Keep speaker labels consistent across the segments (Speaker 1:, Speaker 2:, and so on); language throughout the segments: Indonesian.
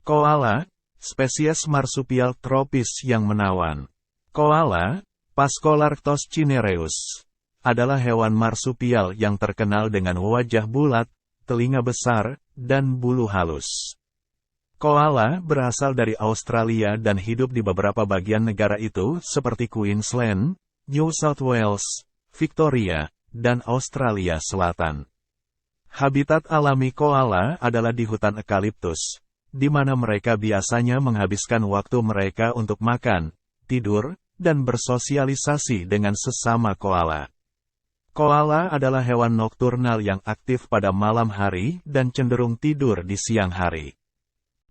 Speaker 1: Koala, spesies marsupial tropis yang menawan. Koala, Phascolarctos cinereus, adalah hewan marsupial yang terkenal dengan wajah bulat, telinga besar, dan bulu halus. Koala berasal dari Australia dan hidup di beberapa bagian negara itu seperti Queensland, New South Wales, Victoria, dan Australia Selatan. Habitat alami koala adalah di hutan eukaliptus, di mana mereka biasanya menghabiskan waktu mereka untuk makan, tidur, dan bersosialisasi dengan sesama koala. Koala adalah hewan nokturnal yang aktif pada malam hari dan cenderung tidur di siang hari.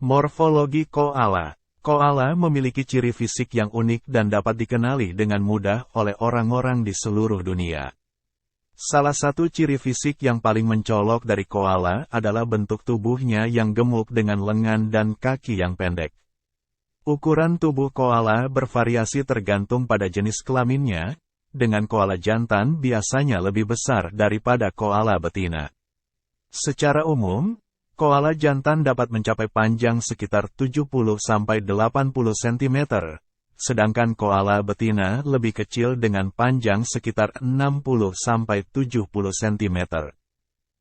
Speaker 1: Morfologi koala. Koala memiliki ciri fisik yang unik dan dapat dikenali dengan mudah oleh orang-orang di seluruh dunia. Salah satu ciri fisik yang paling mencolok dari koala adalah bentuk tubuhnya yang gemuk dengan lengan dan kaki yang pendek. Ukuran tubuh koala bervariasi tergantung pada jenis kelaminnya, dengan koala jantan biasanya lebih besar daripada koala betina. Secara umum, koala jantan dapat mencapai panjang sekitar 70-80 cm, sedangkan koala betina lebih kecil dengan panjang sekitar 60-70 cm.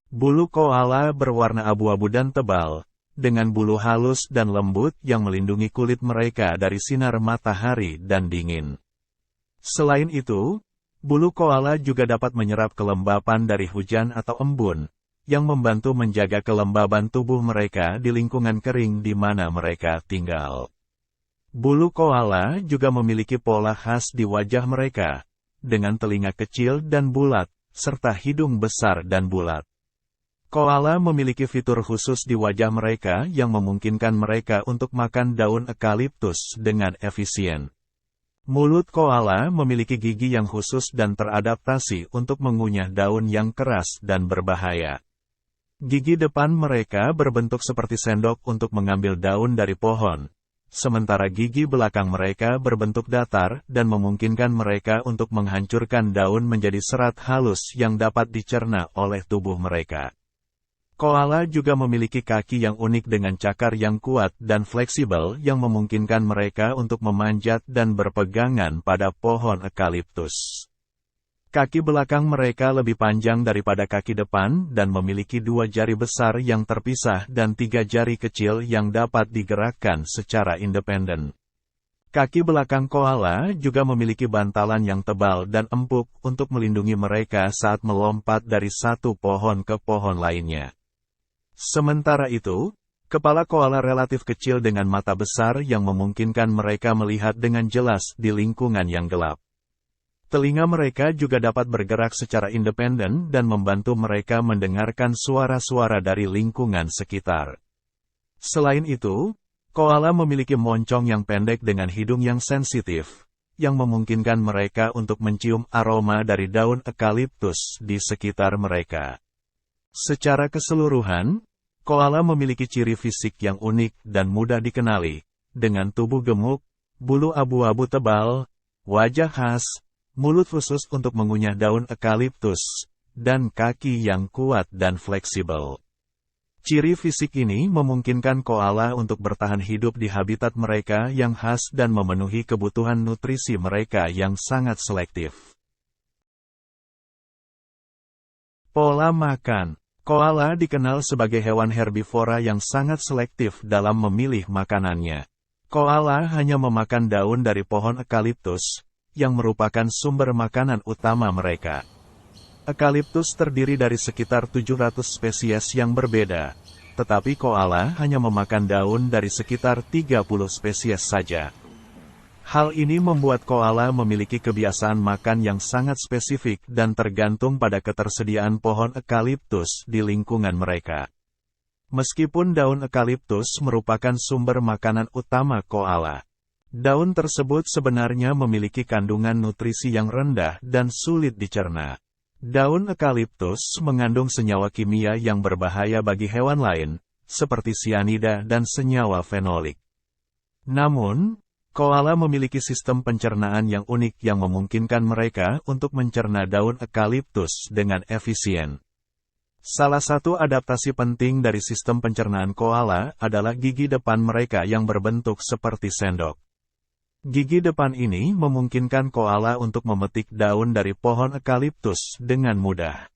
Speaker 1: Bulu koala berwarna abu-abu dan tebal, dengan bulu halus dan lembut yang melindungi kulit mereka dari sinar matahari dan dingin. Selain itu, bulu koala juga dapat menyerap kelembapan dari hujan atau embun, yang membantu menjaga kelembaban tubuh mereka di lingkungan kering di mana mereka tinggal. Bulu koala juga memiliki pola khas di wajah mereka, dengan telinga kecil dan bulat, serta hidung besar dan bulat. Koala memiliki fitur khusus di wajah mereka yang memungkinkan mereka untuk makan daun eukaliptus dengan efisien. Mulut koala memiliki gigi yang khusus dan teradaptasi untuk mengunyah daun yang keras dan berbahaya. Gigi depan mereka berbentuk seperti sendok untuk mengambil daun dari pohon, sementara gigi belakang mereka berbentuk datar dan memungkinkan mereka untuk menghancurkan daun menjadi serat halus yang dapat dicerna oleh tubuh mereka. Koala juga memiliki kaki yang unik dengan cakar yang kuat dan fleksibel yang memungkinkan mereka untuk memanjat dan berpegangan pada pohon eukaliptus. Kaki belakang mereka lebih panjang daripada kaki depan dan memiliki 2 jari besar yang terpisah dan 3 jari kecil yang dapat digerakkan secara independen. Kaki belakang koala juga memiliki bantalan yang tebal dan empuk untuk melindungi mereka saat melompat dari satu pohon ke pohon lainnya. Sementara itu, kepala koala relatif kecil dengan mata besar yang memungkinkan mereka melihat dengan jelas di lingkungan yang gelap. Telinga mereka juga dapat bergerak secara independen dan membantu mereka mendengarkan suara-suara dari lingkungan sekitar. Selain itu, koala memiliki moncong yang pendek dengan hidung yang sensitif, yang memungkinkan mereka untuk mencium aroma dari daun eukaliptus di sekitar mereka. Secara keseluruhan, koala memiliki ciri fisik yang unik dan mudah dikenali, dengan tubuh gemuk, bulu abu-abu tebal, wajah khas, mulut khusus untuk mengunyah daun eukaliptus, dan kaki yang kuat dan fleksibel. Ciri fisik ini memungkinkan koala untuk bertahan hidup di habitat mereka yang khas dan memenuhi kebutuhan nutrisi mereka yang sangat selektif. Pola makan. Koala dikenal sebagai hewan herbivora yang sangat selektif dalam memilih makanannya. Koala hanya memakan daun dari pohon eukaliptus, yang merupakan sumber makanan utama mereka. Eukaliptus terdiri dari sekitar 700 spesies yang berbeda, tetapi koala hanya memakan daun dari sekitar 30 spesies saja. Hal ini membuat koala memiliki kebiasaan makan yang sangat spesifik dan tergantung pada ketersediaan pohon eukaliptus di lingkungan mereka. Meskipun daun eukaliptus merupakan sumber makanan utama koala, daun tersebut sebenarnya memiliki kandungan nutrisi yang rendah dan sulit dicerna. Daun eukaliptus mengandung senyawa kimia yang berbahaya bagi hewan lain, seperti sianida dan senyawa fenolik. Namun, koala memiliki sistem pencernaan yang unik yang memungkinkan mereka untuk mencerna daun eukaliptus dengan efisien. Salah satu adaptasi penting dari sistem pencernaan koala adalah gigi depan mereka yang berbentuk seperti sendok. Gigi depan ini memungkinkan koala untuk memetik daun dari pohon eukaliptus dengan mudah.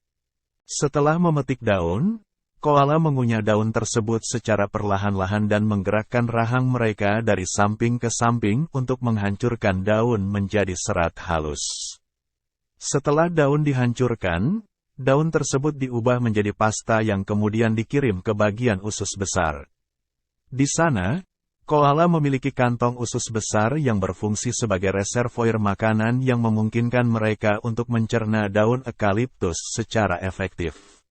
Speaker 1: Setelah memetik daun, koala mengunyah daun tersebut secara perlahan-lahan dan menggerakkan rahang mereka dari samping ke samping untuk menghancurkan daun menjadi serat halus. Setelah daun dihancurkan, daun tersebut diubah menjadi pasta yang kemudian dikirim ke bagian usus besar. Di sana, koala memiliki kantong usus besar yang berfungsi sebagai reservoir makanan yang memungkinkan mereka untuk mencerna daun eukaliptus secara efektif.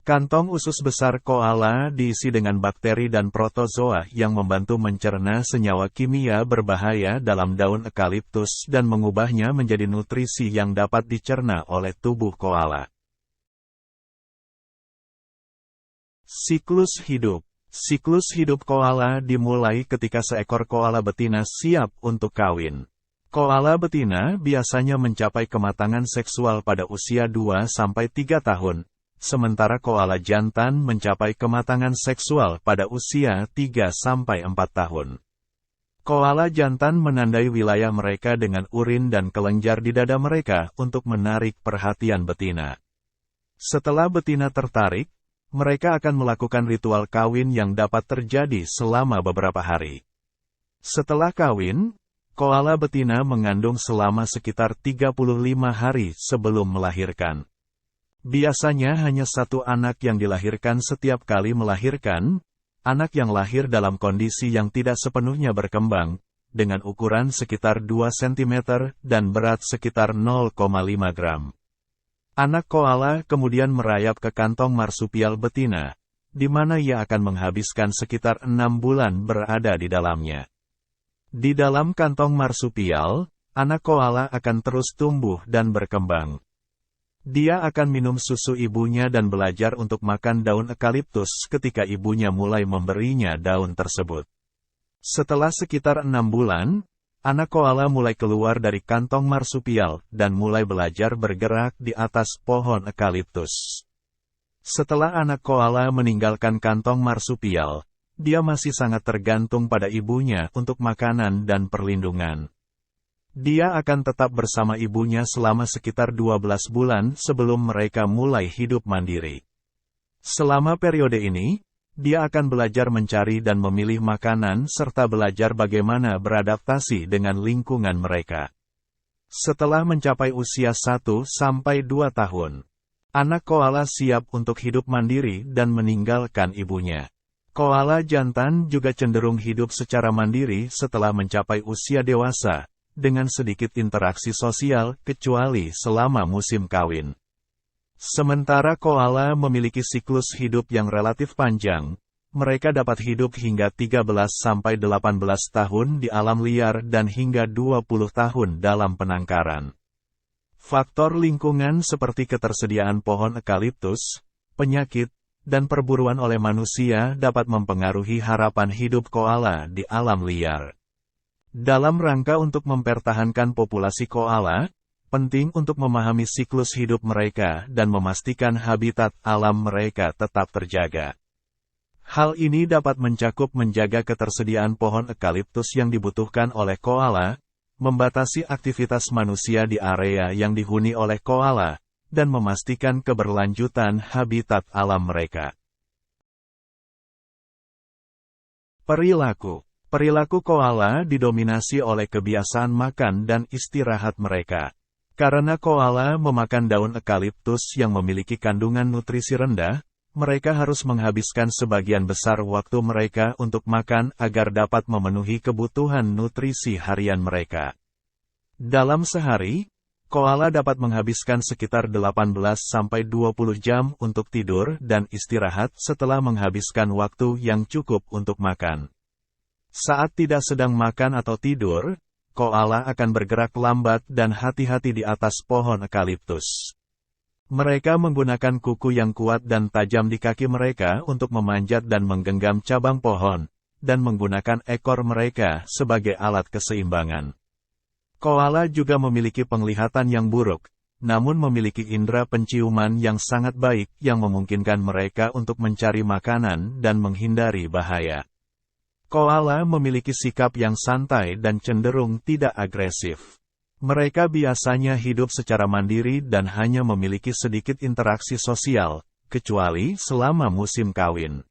Speaker 1: Kantong usus besar koala diisi dengan bakteri dan protozoa yang membantu mencerna senyawa kimia berbahaya dalam daun eukaliptus dan mengubahnya menjadi nutrisi yang dapat dicerna oleh tubuh koala. Siklus hidup. Siklus hidup koala dimulai ketika seekor koala betina siap untuk kawin. Koala betina biasanya mencapai kematangan seksual pada usia 2-3 tahun, sementara koala jantan mencapai kematangan seksual pada usia 3-4 tahun. Koala jantan menandai wilayah mereka dengan urin dan kelenjar di dada mereka untuk menarik perhatian betina. Setelah betina tertarik, mereka akan melakukan ritual kawin yang dapat terjadi selama beberapa hari. Setelah kawin, koala betina mengandung selama sekitar 35 hari sebelum melahirkan. Biasanya hanya satu anak yang dilahirkan setiap kali melahirkan, anak yang lahir dalam kondisi yang tidak sepenuhnya berkembang, dengan ukuran sekitar 2 cm dan berat sekitar 0,5 gram. Anak koala kemudian merayap ke kantong marsupial betina, di mana ia akan menghabiskan sekitar 6 bulan berada di dalamnya. Di dalam kantong marsupial, anak koala akan terus tumbuh dan berkembang. Dia akan minum susu ibunya dan belajar untuk makan daun eukaliptus ketika ibunya mulai memberinya daun tersebut. Setelah sekitar 6 bulan, anak koala mulai keluar dari kantong marsupial dan mulai belajar bergerak di atas pohon eukaliptus. Setelah anak koala meninggalkan kantong marsupial, dia masih sangat tergantung pada ibunya untuk makanan dan perlindungan. Dia akan tetap bersama ibunya selama sekitar 12 bulan sebelum mereka mulai hidup mandiri. Selama periode ini, dia akan belajar mencari dan memilih makanan serta belajar bagaimana beradaptasi dengan lingkungan mereka. Setelah mencapai usia 1-2 tahun, anak koala siap untuk hidup mandiri dan meninggalkan ibunya. Koala jantan juga cenderung hidup secara mandiri setelah mencapai usia dewasa, dengan sedikit interaksi sosial kecuali selama musim kawin. Sementara koala memiliki siklus hidup yang relatif panjang, mereka dapat hidup hingga 13-18 tahun di alam liar dan hingga 20 tahun dalam penangkaran. Faktor lingkungan seperti ketersediaan pohon eukaliptus, penyakit, dan perburuan oleh manusia dapat mempengaruhi harapan hidup koala di alam liar. Dalam rangka untuk mempertahankan populasi koala, penting untuk memahami siklus hidup mereka dan memastikan habitat alam mereka tetap terjaga. Hal ini dapat mencakup menjaga ketersediaan pohon eukaliptus yang dibutuhkan oleh koala, membatasi aktivitas manusia di area yang dihuni oleh koala, dan memastikan keberlanjutan habitat alam mereka. Perilaku. Perilaku koala didominasi oleh kebiasaan makan dan istirahat mereka. Karena koala memakan daun eukaliptus yang memiliki kandungan nutrisi rendah, mereka harus menghabiskan sebagian besar waktu mereka untuk makan agar dapat memenuhi kebutuhan nutrisi harian mereka. Dalam sehari, koala dapat menghabiskan sekitar 18-20 jam untuk tidur dan istirahat setelah menghabiskan waktu yang cukup untuk makan. Saat tidak sedang makan atau tidur, koala akan bergerak lambat dan hati-hati di atas pohon eukaliptus. Mereka menggunakan kuku yang kuat dan tajam di kaki mereka untuk memanjat dan menggenggam cabang pohon, dan menggunakan ekor mereka sebagai alat keseimbangan. Koala juga memiliki penglihatan yang buruk, namun memiliki indera penciuman yang sangat baik yang memungkinkan mereka untuk mencari makanan dan menghindari bahaya. Koala memiliki sikap yang santai dan cenderung tidak agresif. Mereka biasanya hidup secara mandiri dan hanya memiliki sedikit interaksi sosial, kecuali selama musim kawin.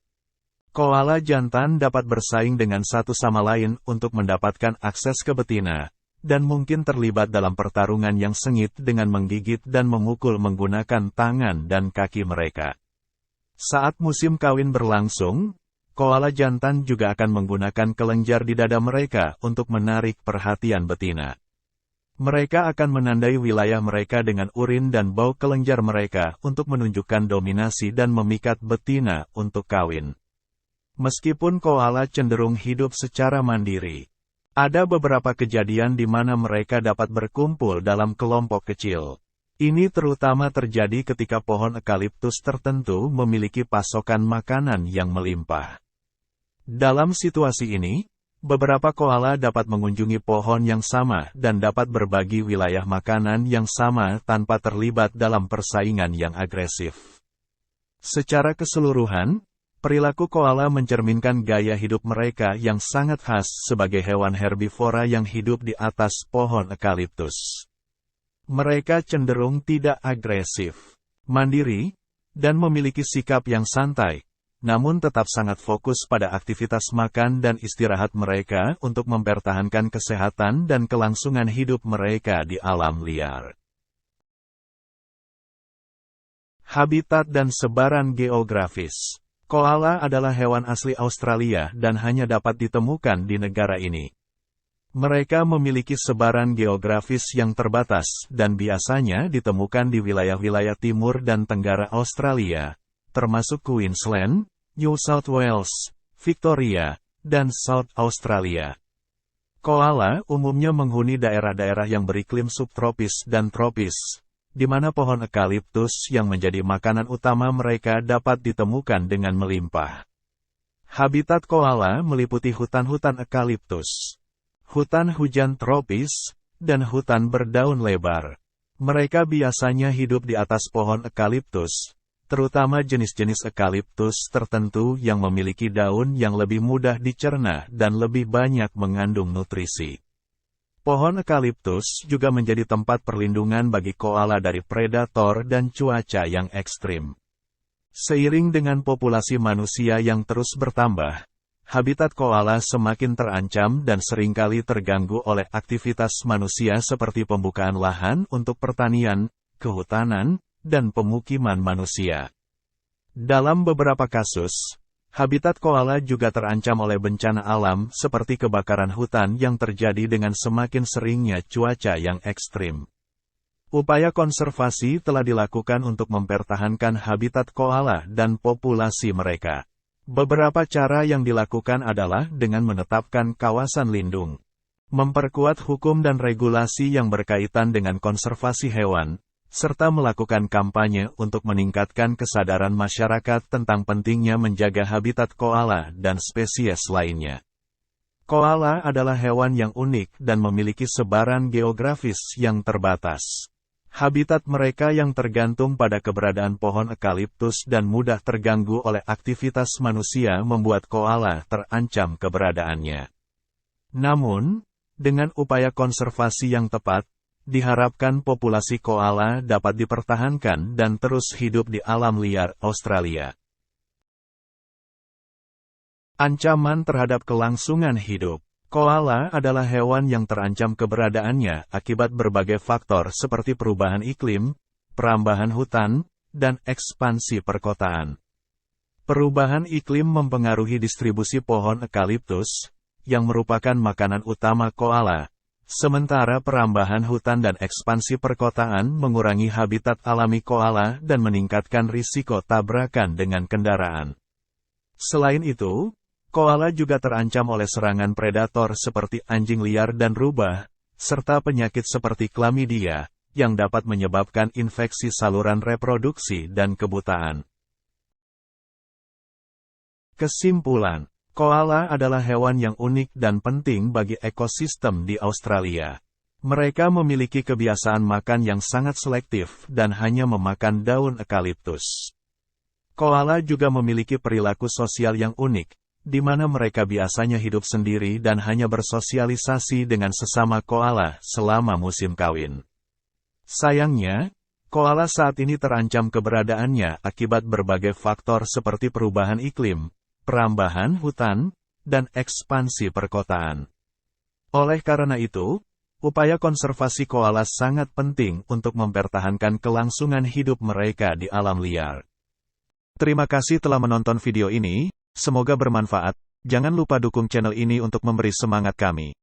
Speaker 1: Koala jantan dapat bersaing dengan satu sama lain untuk mendapatkan akses ke betina, dan mungkin terlibat dalam pertarungan yang sengit dengan menggigit dan memukul menggunakan tangan dan kaki mereka. Saat musim kawin berlangsung, koala jantan juga akan menggunakan kelenjar di dada mereka untuk menarik perhatian betina. Mereka akan menandai wilayah mereka dengan urin dan bau kelenjar mereka untuk menunjukkan dominasi dan memikat betina untuk kawin. Meskipun koala cenderung hidup secara mandiri, ada beberapa kejadian di mana mereka dapat berkumpul dalam kelompok kecil. Ini terutama terjadi ketika pohon eukaliptus tertentu memiliki pasokan makanan yang melimpah. Dalam situasi ini, beberapa koala dapat mengunjungi pohon yang sama dan dapat berbagi wilayah makanan yang sama tanpa terlibat dalam persaingan yang agresif. Secara keseluruhan, perilaku koala mencerminkan gaya hidup mereka yang sangat khas sebagai hewan herbivora yang hidup di atas pohon eukaliptus. Mereka cenderung tidak agresif, mandiri, dan memiliki sikap yang santai, namun tetap sangat fokus pada aktivitas makan dan istirahat mereka untuk mempertahankan kesehatan dan kelangsungan hidup mereka di alam liar. Habitat dan sebaran geografis. Koala adalah hewan asli Australia dan hanya dapat ditemukan di negara ini. Mereka memiliki sebaran geografis yang terbatas dan biasanya ditemukan di wilayah-wilayah timur dan tenggara Australia, termasuk Queensland, New South Wales, Victoria, dan South Australia. Koala umumnya menghuni daerah-daerah yang beriklim subtropis dan tropis, di mana pohon eukaliptus yang menjadi makanan utama mereka dapat ditemukan dengan melimpah. Habitat koala meliputi hutan-hutan eukaliptus, hutan hujan tropis, dan hutan berdaun lebar. Mereka biasanya hidup di atas pohon eukaliptus, terutama jenis-jenis eukaliptus tertentu yang memiliki daun yang lebih mudah dicerna dan lebih banyak mengandung nutrisi. Pohon eukaliptus juga menjadi tempat perlindungan bagi koala dari predator dan cuaca yang ekstrim. Seiring dengan populasi manusia yang terus bertambah, habitat koala semakin terancam dan seringkali terganggu oleh aktivitas manusia seperti pembukaan lahan untuk pertanian, kehutanan, dan pemukiman manusia. Dalam beberapa kasus, habitat koala juga terancam oleh bencana alam seperti kebakaran hutan yang terjadi dengan semakin seringnya cuaca yang ekstrim. Upaya konservasi telah dilakukan untuk mempertahankan habitat koala dan populasi mereka. Beberapa cara yang dilakukan adalah dengan menetapkan kawasan lindung, memperkuat hukum dan regulasi yang berkaitan dengan konservasi hewan, serta melakukan kampanye untuk meningkatkan kesadaran masyarakat tentang pentingnya menjaga habitat koala dan spesies lainnya. Koala adalah hewan yang unik dan memiliki sebaran geografis yang terbatas. Habitat mereka yang tergantung pada keberadaan pohon eukaliptus dan mudah terganggu oleh aktivitas manusia membuat koala terancam keberadaannya. Namun, dengan upaya konservasi yang tepat, diharapkan populasi koala dapat dipertahankan dan terus hidup di alam liar Australia. Ancaman terhadap kelangsungan hidup. Koala adalah hewan yang terancam keberadaannya akibat berbagai faktor seperti perubahan iklim, perambahan hutan, dan ekspansi perkotaan. Perubahan iklim mempengaruhi distribusi pohon eukaliptus, yang merupakan makanan utama koala. Sementara perambahan hutan dan ekspansi perkotaan mengurangi habitat alami koala dan meningkatkan risiko tabrakan dengan kendaraan. Selain itu, koala juga terancam oleh serangan predator seperti anjing liar dan rubah, serta penyakit seperti klamidia, yang dapat menyebabkan infeksi saluran reproduksi dan kebutaan. Kesimpulan. Koala adalah hewan yang unik dan penting bagi ekosistem di Australia. Mereka memiliki kebiasaan makan yang sangat selektif dan hanya memakan daun eukaliptus. Koala juga memiliki perilaku sosial yang unik, di mana mereka biasanya hidup sendiri dan hanya bersosialisasi dengan sesama koala selama musim kawin. Sayangnya, koala saat ini terancam keberadaannya akibat berbagai faktor seperti perubahan iklim, perambahan hutan, dan ekspansi perkotaan. Oleh karena itu, upaya konservasi koala sangat penting untuk mempertahankan kelangsungan hidup mereka di alam liar. Terima kasih telah menonton video ini, semoga bermanfaat. Jangan lupa dukung channel ini untuk memberi semangat kami.